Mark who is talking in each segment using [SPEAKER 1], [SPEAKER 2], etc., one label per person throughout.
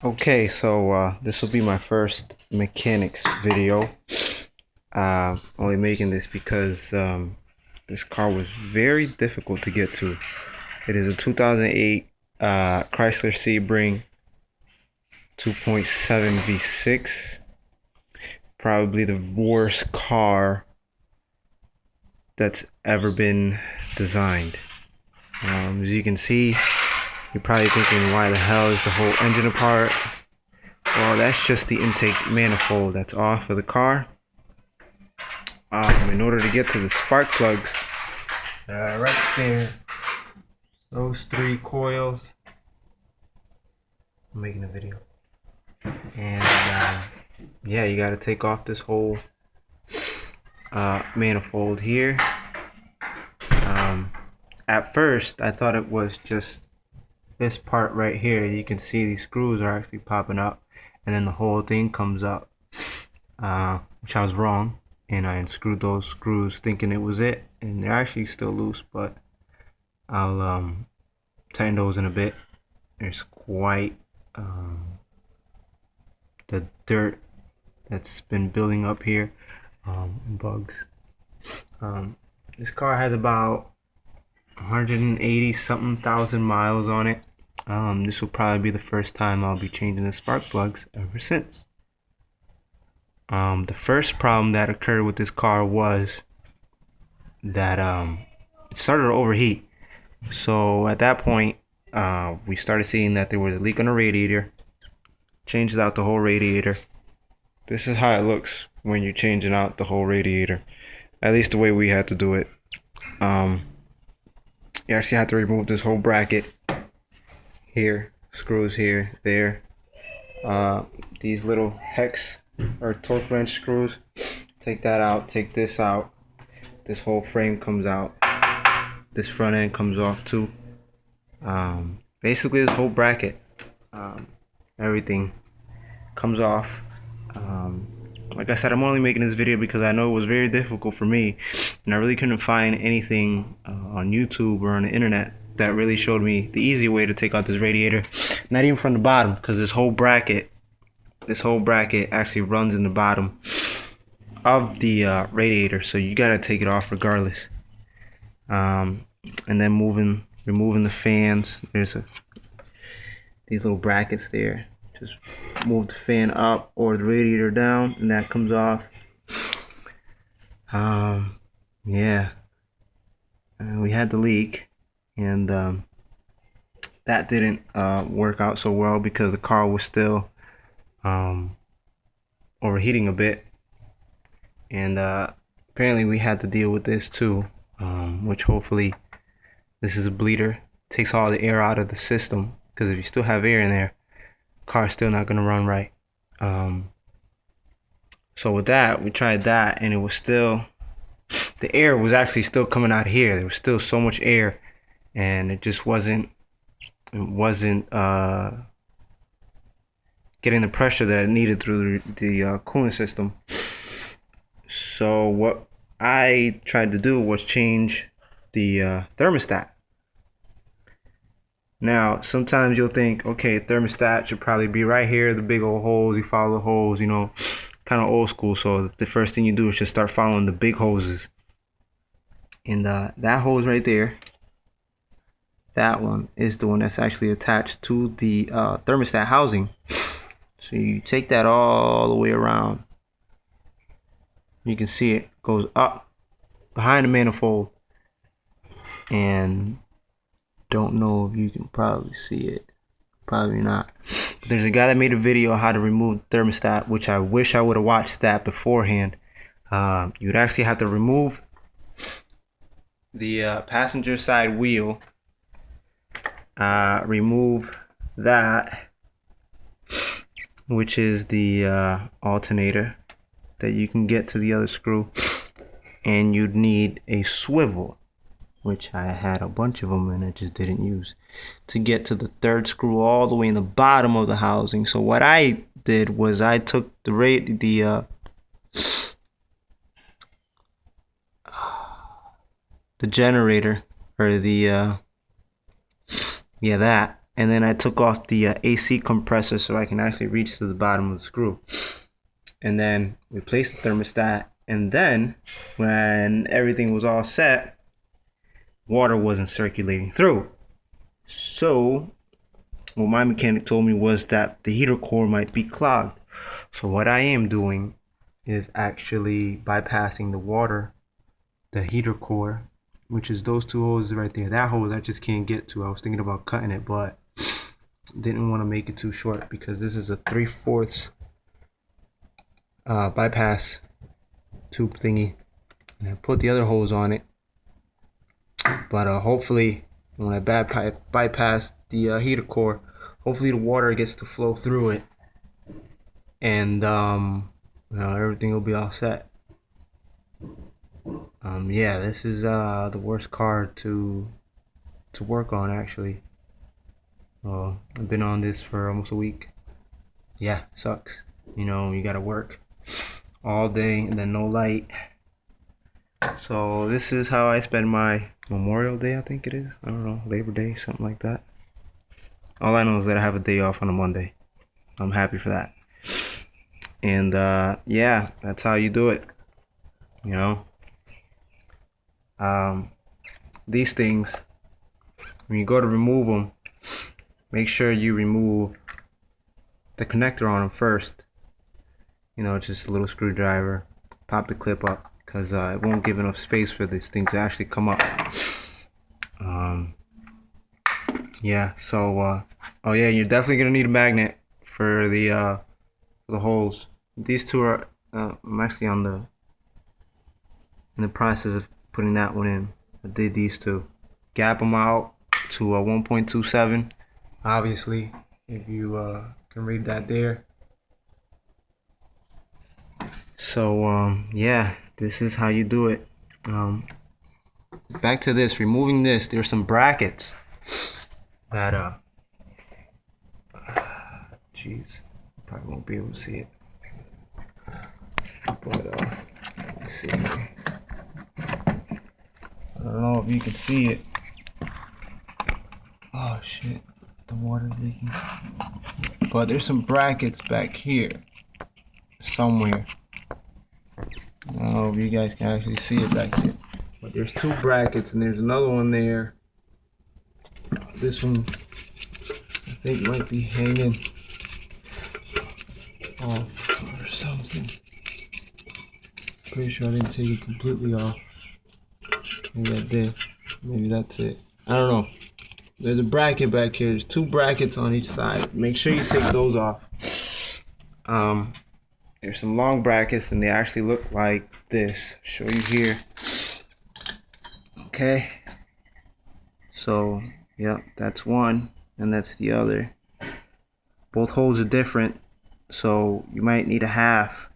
[SPEAKER 1] Okay, so this will be my first mechanics video. Only making this because this car was very difficult to get to. It is a 2008 Chrysler Sebring 2.7 V6. Probably the worst car that's ever been designed. As you can see, you're probably thinking, why the hell is the whole engine apart? Well, that's just the intake manifold that's off of the car. In order to get to the spark plugs, right there, those three coils. I'm making a video. And yeah, you got to take off this whole manifold here. At first, I thought it was just this part right here. You can see these screws are actually popping up, and then the whole thing comes up, which I was wrong. And I unscrewed those screws thinking it was it, and they're actually still loose, but I'll tighten those in a bit. There's quite the dirt that's been building up here, and bugs. This car has about 180 something thousand miles on it. This will probably be the first time I'll be changing the spark plugs ever since. The first problem that occurred with this car was that it started to overheat. So at that point, we started seeing that there was a leak on the radiator. Changed out the whole radiator. This is how it looks when you're changing out the whole radiator. At least the way we had to do it. You actually have to remove this whole bracket here, screws here, there. These little hex or torque wrench screws. Take that out, take this out. This whole frame comes out. This front end comes off too. Basically this whole bracket, everything comes off. Like I said, I'm only making this video because I know it was very difficult for me, and I really couldn't find anything on YouTube or on the internet that really showed me the easy way to take out this radiator. Not even from the bottom, because this whole bracket actually runs in the bottom of the radiator, so you gotta take it off regardless. And then removing the fans. There's these little brackets there. Just move the fan up or the radiator down, and that comes off. Yeah, we had the leak, and that didn't work out so well because the car was still overheating a bit, and apparently we had to deal with this too, which hopefully this is a bleeder. Takes all the air out of the system, because if you still have air in there, car's still not gonna run right. So with that, we tried that, and it was still, the air was actually still coming out here. There was still so much air, and it just wasn't getting the pressure that it needed through the cooling system. So what I tried to do was change the thermostat. Now, sometimes you'll think, okay, thermostat should probably be right here, the big old holes. You follow the holes, you know, kind of old school. So the first thing you do is just start following the big hoses. And that hose right there, that one is the one that's actually attached to the thermostat housing. So you take that all the way around. You can see it goes up behind the manifold, and don't know if you can probably see it. Probably not. But there's a guy that made a video on how to remove the thermostat, which I wish I would have watched that beforehand. You'd actually have to remove the passenger side wheel, remove that, which is the alternator that you can get to the other screw, and you'd need a swivel, which I had a bunch of them and I just didn't use, to get to the third screw all the way in the bottom of the housing. So what I did was I took the generator, or the that, and then I took off the AC compressor so I can actually reach to the bottom of the screw. And then we placed the thermostat, and then when everything was all set, water wasn't circulating through. So what my mechanic told me was that the heater core might be clogged. So what I am doing is actually bypassing the water, the heater core, which is those two hoses right there. That hose I just can't get to. I was thinking about cutting it, but didn't want to make it too short because this is a 3/4 bypass tube thingy, and I put the other hose on it. But hopefully when I bypass the heater core, hopefully the water gets to flow through it, and everything will be all set. Yeah, this is the worst card to work on, actually. I've been on this for almost a week. Yeah, sucks. You know, you gotta work all day and then no light. So this is how I spend my Memorial Day, I think it is. I don't know, Labor Day, something like that. All I know is that I have a day off on a Monday. I'm happy for that. And yeah, that's how you do it. You know, these things, when you go to remove them, make sure you remove the connector on them first. You know, just a little screwdriver. Pop the clip up, because it won't give enough space for this thing to actually come up. Yeah, so oh yeah, you're definitely gonna need a magnet for the holes. These two are I'm actually in the process of putting that one in. I did these two. Gap them out to 1.27. Obviously, if you can read that there. So yeah, this is how you do it. Back to this, removing this, there's some brackets that jeez, probably won't be able to see it, but let's see. I don't know if you can see it. Oh shit, the water's leaking. But there's some brackets back here somewhere. I don't know if you guys can actually see it back here, but there's two brackets, and there's another one there. This one I think might be hanging off or something. Pretty sure I didn't take it completely off. Maybe I did. Maybe that's it. I don't know. There's a bracket back here. There's two brackets on each side. Make sure you take those off. There's some long brackets, and they actually look like this. Show you here. Okay. So, yeah, that's one, and that's the other. Both holes are different, so you might need a half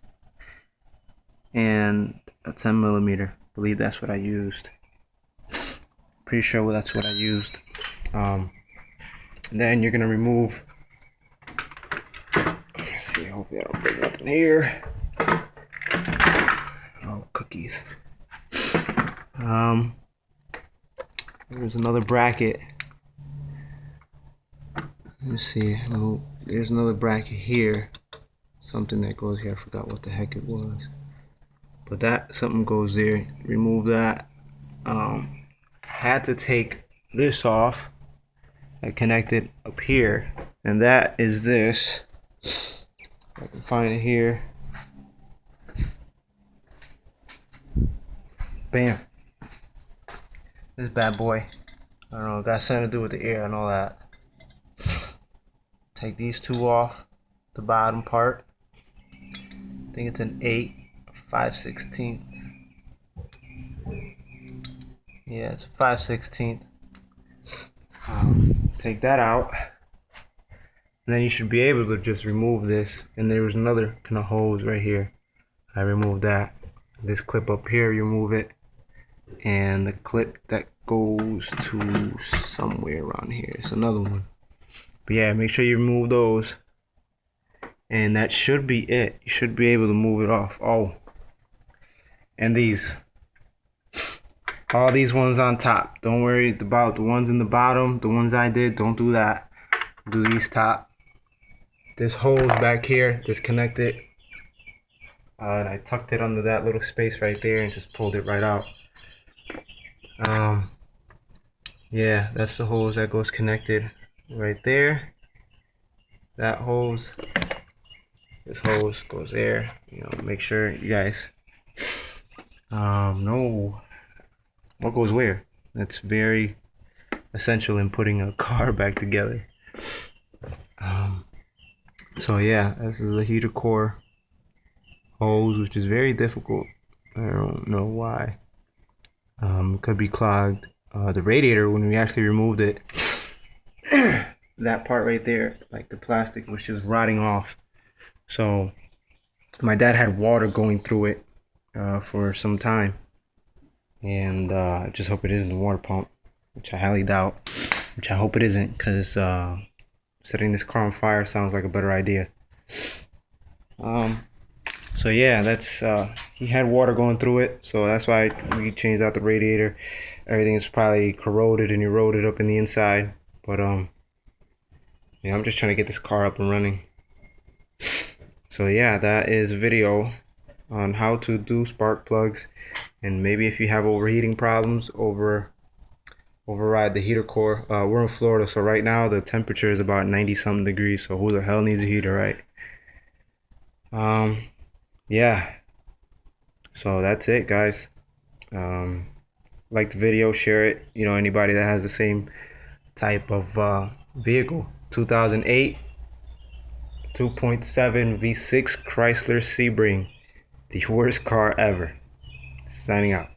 [SPEAKER 1] and a 10mm. I believe that's what I used. Pretty sure that's what I used. Then you're gonna remove. Let's see. Hopefully I don't break nothing here. Oh, cookies. There's another bracket. Let me see. There's another bracket here. Something that goes here. I forgot what the heck it was. But that something goes there. Remove that. Had to take this off. I connected up here, and that is this. If I can find it here. Bam. This bad boy. I don't know, it got something to do with the air and all that. Take these two off the bottom part. I think it's an 8 5/16. Yeah, it's 5/16. Take that out, and then you should be able to just remove this. And there was another kind of hose right here. I removed that. This clip up here, you remove it, and the clip that goes to somewhere around here. It's another one. But yeah, make sure you remove those, and that should be it. You should be able to move it off. Oh, and these. All these ones on top. Don't worry about the ones in the bottom. The ones I did, don't do that. do these top. This hose back here disconnected. And I tucked it under that little space right there and just pulled it right out. Yeah, that's the hose that goes connected right there. That hose. This hose goes there. You know, make sure you guys know what goes where. That's very essential in putting a car back together. So yeah, this is the heater core hose, which is very difficult. I don't know why. It could be clogged. The radiator, when we actually removed it, that part right there, like the plastic was just rotting off. So my dad had water going through it for some time. And I just hope it isn't the water pump, which I highly doubt, which I hope it isn't, because setting this car on fire sounds like a better idea. So yeah, that's he had water going through it, so that's why we changed out the radiator. Everything is probably corroded and eroded up in the inside, but yeah, I'm just trying to get this car up and running. So yeah, that is a video on how to do spark plugs, and maybe if you have overheating problems, override the heater core. We're in Florida, so right now the temperature is about 90 something degrees, so who the hell needs a heater, right? Yeah, so that's it, guys. Like the video, share it. You know, anybody that has the same type of vehicle. 2008 2.7 V6 Chrysler Sebring, the worst car ever. Signing out.